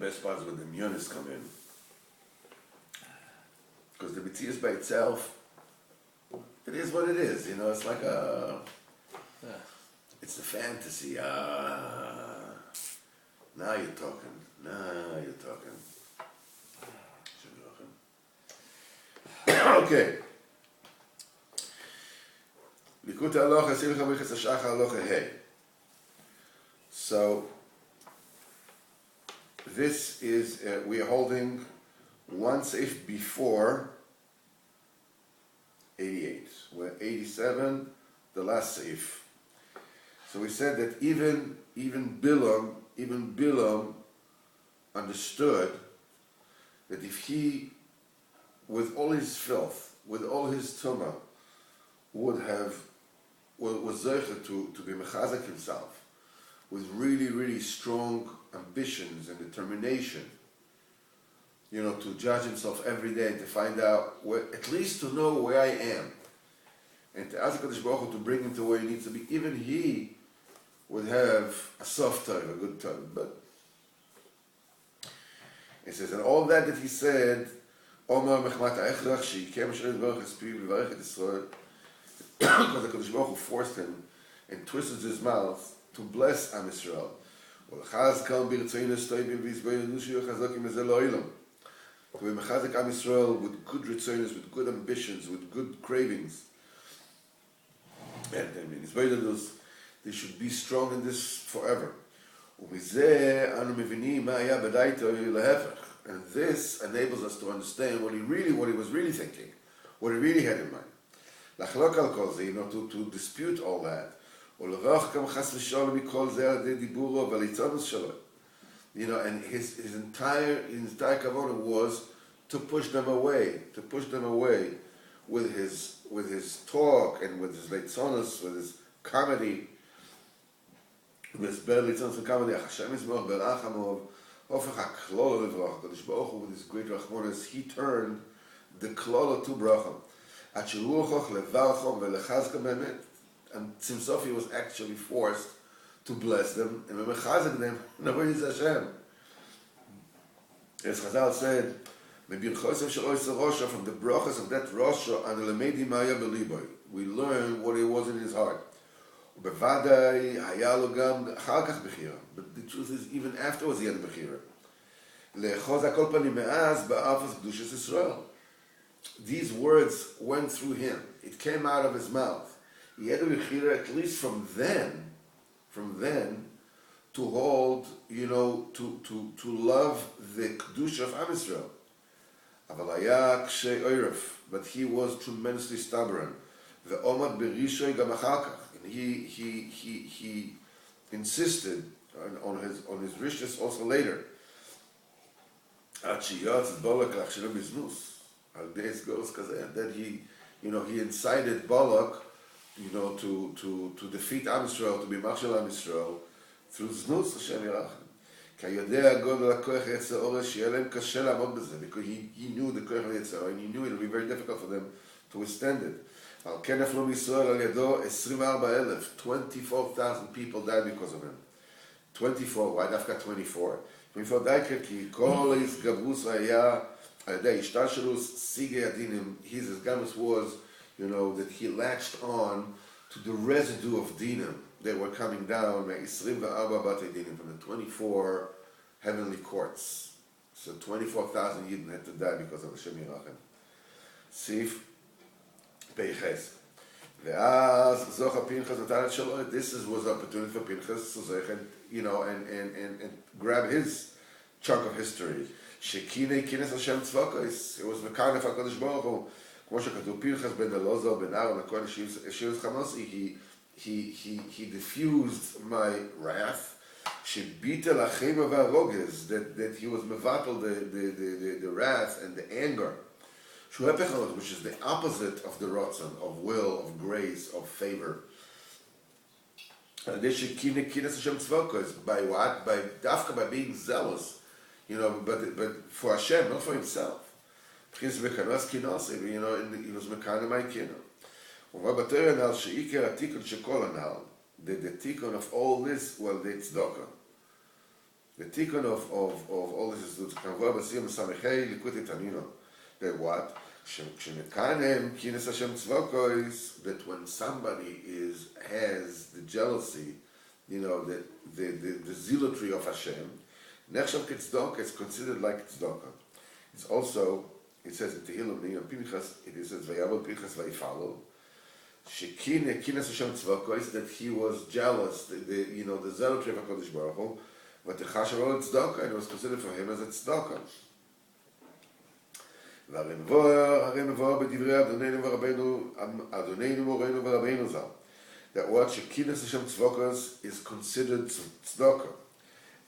best part is when the myonis come in. Because the Mitzias by itself, it is what it is, it's like it's the fantasy. Now you're talking. Okay. Likutei Halacha, Silcha Birchas Hashachar Halacha Hey. So, this is, we are holding one seif before 88. We're 87, the last seif. So we said that even Bilam understood that if he, with all his filth, with all his tumah, was zeicher to be mechazek himself, with really, really strong ambitions and determination, to judge himself every day and to find out, at least to know where I am, and to ask HaKadosh Baruch Hu to bring him to where he needs to be. Even he would have a soft time, a good time. But it says, and all that he said, Omar mechmat ha'echrach she'ikem Hashem Yitbarach es piv levarech et Yisrael, because HaKadosh Baruch Hu forced him and twisted his mouth to bless Am Yisrael. Ulachaz kam birtzonos toivim v'yizboinu shu chazakim ezel lo'ilam. To be mechazek Am Yisrael with good ritzonos, with good ambitions, with good cravings. And in Yizboinu they should be strong in this forever. And this enables us to understand what he was really thinking, what he really had in mind. To dispute all that. And his entire kavanah was to push them away with his talk and with his leitzonos, with his comedy. With Hashem is more berachamov, ofach haklolo levrach. Kadosh Baruch Hu with his great rachmanis, he turned the klolo to bracha. At sheruachach levarchom velechazkem bemet, and Tzimsof he was actually forced to bless them and mechazek them. Nobody is Hashem. As Chazal said, "Mebirchosav shelois rosha," from the brachas of that rosha, and lemedi maya beliboy, we learn what it was in his heart. But the truth is, even afterwards he had a bechira. These words went through him. It came out of his mouth. He had a bechira at least from then, to hold, to love the kedusha of Am Yisrael. But he was tremendously stubborn. And he insisted on his richness also later. That he incited Balak, to defeat Am Yisrael, to be Machshel Am Yisrael through Znus Hashem Yirach. Because he knew the Koach Yetzer, and he knew it would be very difficult for them to withstand it. 24,000 people died because of him. 24, why dafka 24? 24 died כי כל ההתגברות היה על ידי השתלשלות סיגי הדינים. His gamus was, that he latched on to the residue of dinim that were coming down, 24 bate dinim, from the 24 heavenly courts. So 24,000 Yidden had to die because of Hashem Yirachem. Sif Peiches. This was an opportunity for Pinchas to zech and grab his chunk of history. Shekine kines Hashem tzvokos. It was mekarnef HaKadosh Baruch Hu. כמו שכתוב Pinchas ben Elazar ben Aaron HaKohen Shivas Chamosi. He diffused my wrath. Shebitel achema v'arogez. That he was mevatel the wrath and the anger. Which is the opposite of the rotzon, of will, of grace, of favor. By what? By dafka, by being zealous, but for Hashem, not for himself. He was mekana my kino. The tikkun of all this, well, the tzedakah. The tikkun of all this is the kanvar b'siyam samechei Likutei Tanino. That what? Shemekanem kines Hashem tzvokos. That when somebody has the jealousy, the zealotry of Hashem, nechshav ketzedakah, it's considered like tzedakah. It's also, it says in Tehillim, in Pinchas, it says vayavol Pinchas vayifalo. Shekine kines Hashem tzvokos, that he was jealous, the zealotry of HaKadosh Baruch Hu. But the Hashachar tzedakah, and it was considered for him as a tzedakah. והרי מבואר בדברי אדוננו מורנו ורבנו ז"ל, that what Shekinah Hashem tzedakah is considered tzedakah,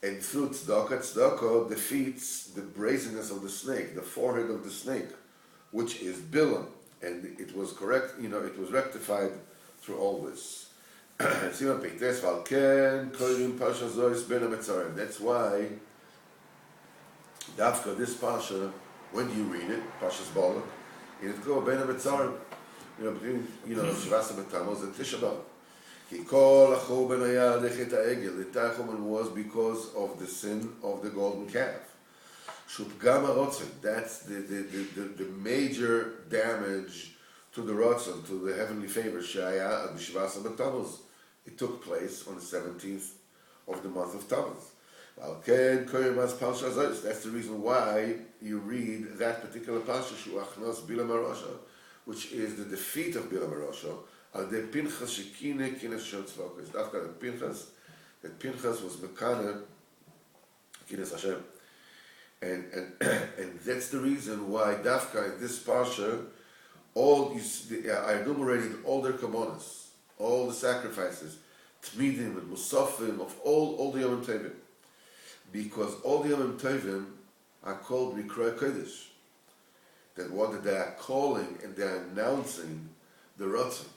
and through tzedakah defeats the brazenness of the snake, the forehead of the snake, which is Bilam, and it was correct, it was rectified through all this. That's why Dafka, this Pasha, when you read it, Pasha's Balak, it go Ben HaMetzarim, between Shavasa B'Tammuz and Tisha B'Av. He called Acho Ben Hayal Lechet HaEgel. The Tachum was because of the sin of the golden calf. Shupgam HaRotzen, that's the major damage to the Rotzen, to the heavenly favor, Shaya at Shavasa B'Tammuz. It took place on the 17th of the month of Tammuz. That's the reason why you read that particular Pasha, Shuachnos Bilam HaRosha, which is the defeat of Bilam HaRosha, al de Pinchas Shekine Kines Hashem tzedakah. Dafka that Pinchas was Mekane Kines Hashem. And that's the reason why Dafka in this Pasha, I enumerated all their kabbonos, all the sacrifices, Tmidim and Musafim, of all the Yom Tovim. Because all the Yom Tovim are called Mikroi Kodesh. That they are calling and they are announcing the Ratzon.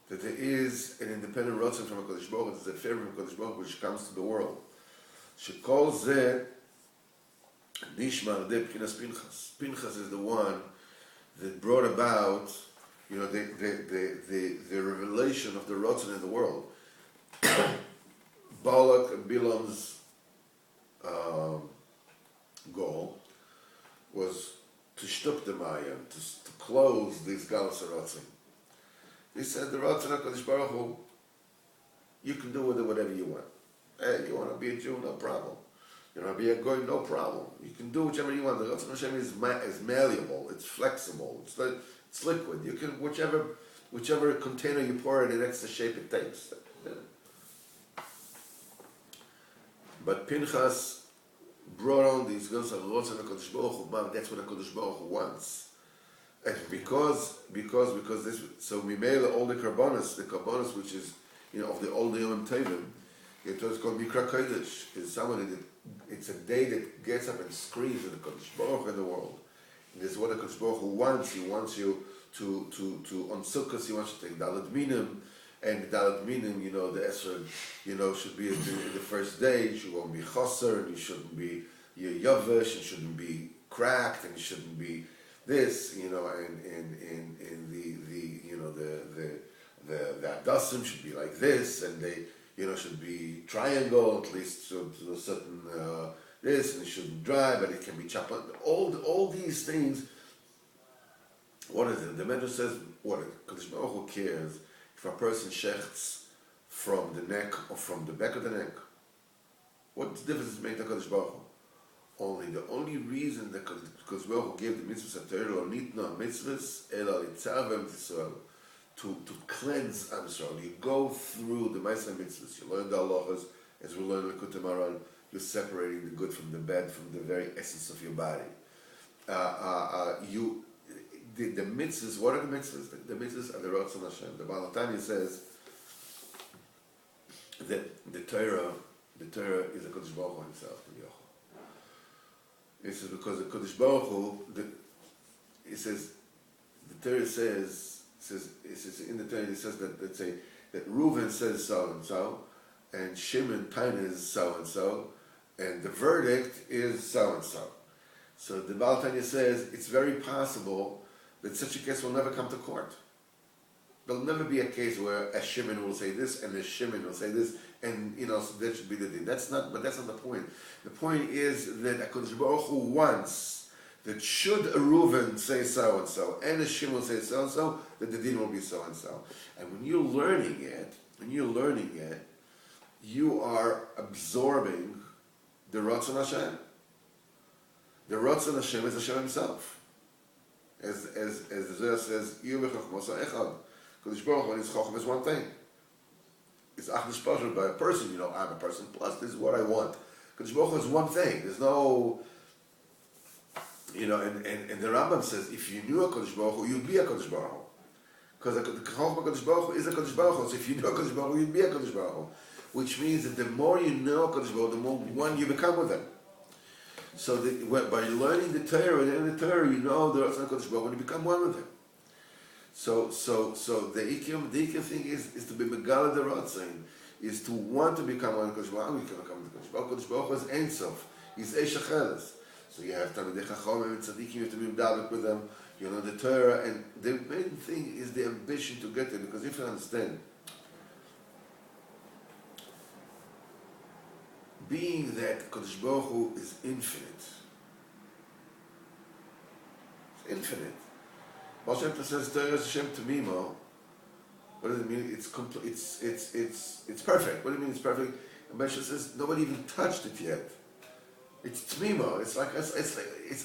That there is an independent Ratzon from HaKadosh Baruch Hu, there's a favor from HaKadosh Baruch Hu which comes to the world. Shekol Zeh Nishma de Pchinas Pinchas. Pinchas is the one that brought about the revelation of the Ratzon in the world. Balak and Bilam's goal was to shtup the Maya, to close these Galas HaRatzon. He said, the Ratzon HaKadosh Baruch Hu, you can do with it whatever you want. Hey, you want to be a Jew? No problem. You want to be a Goy? No problem. You can do whichever you want. The Ratzon Hashem is malleable, it's flexible, it's liquid. You can, whichever container you pour it in, that's the shape it takes. But Pinchas brought on these girls of Ratzon HaKadosh Baruch Hu. That's what HaKadosh Baruch Hu wants. And because this, so we made all the karbonos, which is of the old Yom Tovim, it was called Mikra Kodesh. It's somebody that it's a day that gets up and screams at the Kadosh Baruch Hu in the world. And this is what the Kadosh Baruch Hu wants. He wants you to on Sukkot. He wants you to take Dalet Minim. And Dalet Minim, the Esrog, should be the first day. You won't be Chaser, and you shouldn't be Yavish, and shouldn't be cracked, and you shouldn't be this, and the Adasim should be like this, and they, should be triangle, at least to a certain this, and it shouldn't dry, but it can be chopped. All these things. What is it? The Medrash says, what? Kadosh Baruch Hu cares if a person shechts from the neck or from the back of the neck. What difference does it make to Kadosh Baruch Hu? The only reason that Kadosh Baruch Hu gave the mitzvahs Torah lo nitna mitzvahs ela litzavem Yisrael, to cleanse Am Yisrael. You go through the Ma'aseh mitzvahs. You learn the halachos, as we learn in Likutei. You're separating the good from the bad, from the very essence of your body. The mitzvahs, what are the mitzvahs? The mitzvahs are the Ratzon Hashem. The Baal HaTanya says that the Torah is the Kodesh Baruch Hu himself. This is because the Kodesh Baruch Hu, it says, the Torah says in the Torah, it says that, let's say, that Reuven says so and so, and Shimon Taina is so and so, and the verdict is so and so. So the Baal HaTanya says it's very possible that such a case will never come to court. There'll never be a case where a Shimon will say this, and a Shimon will say this, and so that should be the din. But that's not the point. The point is that HaKadosh Baruch Hu wants that should a Reuven say so and so, and a Shimon say so and so, that the din will be so and so. And when you're learning it, you are absorbing the Ratzon Hashem. The Ratzon Hashem is Hashem Himself. As the Zohar says, Yu v'chachmosa echad. Kadosh Baruch Hu, His chacham is one thing. It's achdish pashut by a person. I'm a person plus this is what I want. Kadosh Baruch Hu is one thing. There's no, and the Rambam says, if you knew a Kadosh Baruch Hu, you'd be a Kadosh Baruch Hu. Because the chacham of Kadosh Baruch Hu is a Kadosh Baruch Hu. So if you knew a Kadosh Baruch Hu, you'd be a Kadosh Baruch Hu. Which means that the more you know Kadosh Baruch Hu, the more one you become with Him. So by learning the Torah, and the Torah, you know the Ratzon HaKadosh Baruch Hu, when you become one with Him. So the ikim thing is to be Megala the Ratzon, is to want to become one with Kadosh Baruch Hu. You can become with Kadosh Baruch Hu. Kadosh Baruch Hu is Ein Sof. He's Hashachar. So you have Talmidei Chacham and Tzaddikim, you have to be Medabek with them. You know the Torah, and the main thing is the ambition to get there. Because if you understand, being that Kadosh Baruch Hu is infinite. It's infinite. Baal Shem Tov says Torah is Hashem Tamimo. What does it mean? It's perfect. What do you mean it's perfect? And Baal Shem says nobody even touched it yet. It's Tamimo. It's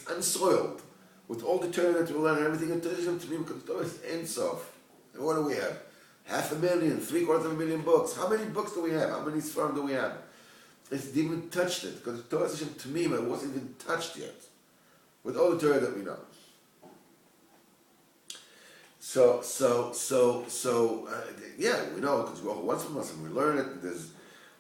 unsoiled. With all the Torah that we learn and everything, and Torah is Hashem Tamimo, because Torah is Ein Sof. And what do we have? 500,000, 750,000 books. How many books do we have? How many Sfarim do we have? It didn't even touched it, because the Torah Hashem Tamima wasn't even touched yet, with all the Torah that we know. Yeah, we know because we once from us and we learn it.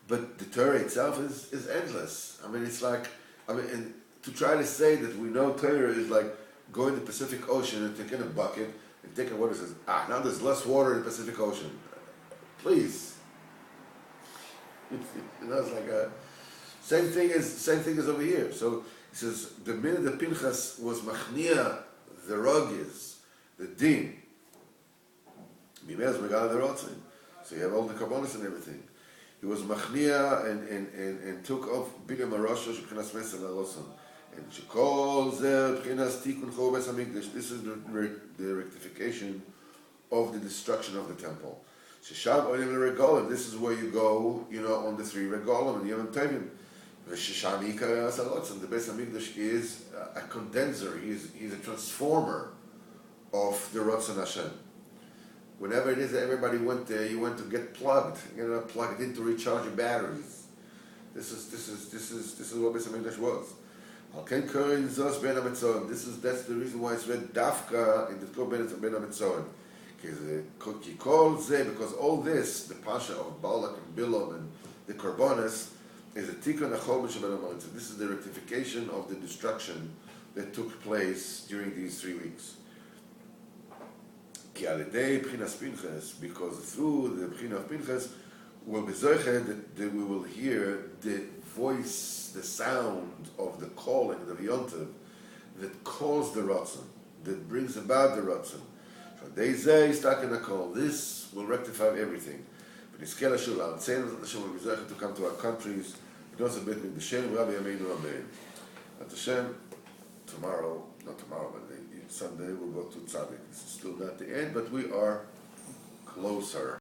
But the Torah itself is endless. And to try to say that we know Torah is like going to the Pacific Ocean and taking a bucket and taking water. Says, now there's less water in the Pacific Ocean. Please. It's like a same thing as over here. So he says the minute that Pinchas was machnia the rogis, the din, Mimez Megala the Rotzin. So you have all the carbonas and everything. He was machnia and took off Bilam Arosha Shekhinas Mesa Larosan. And she calls Bchinas Tikun Chobes Hamikdash. This is the rectification of the destruction of the temple. Shesham Olim Regolim. This is where you go, on the 3 Regolim and Yom Tovim. Shesham Ikar Asarotz. And the Beis Hamikdash is a condenser. He's a transformer of the Ratzon Hashem. Whenever it is that everybody went there, you went to get plugged, plugged in to recharge your batteries. This is what Beis Hamikdash was. That's the reason why it's read Dafka in the Torah Ben HaMetzorim. Because all this, the Pasha of Balak and Bilam and the Karbonis, is a Tikkun Achol B'Shabbat HaMoritzah. This is the rectification of the destruction that took place during these 3 weeks. Because through the B'china of Pinchas, we'll be zocheh that we will hear the voice, the sound of the calling, the Yontav, that calls the Ratzon, that brings about the Ratzon. This will rectify everything. But to come to our countries, tomorrow, not tomorrow, but Sunday we'll go to Tzaddik. This is still not the end, but we are closer.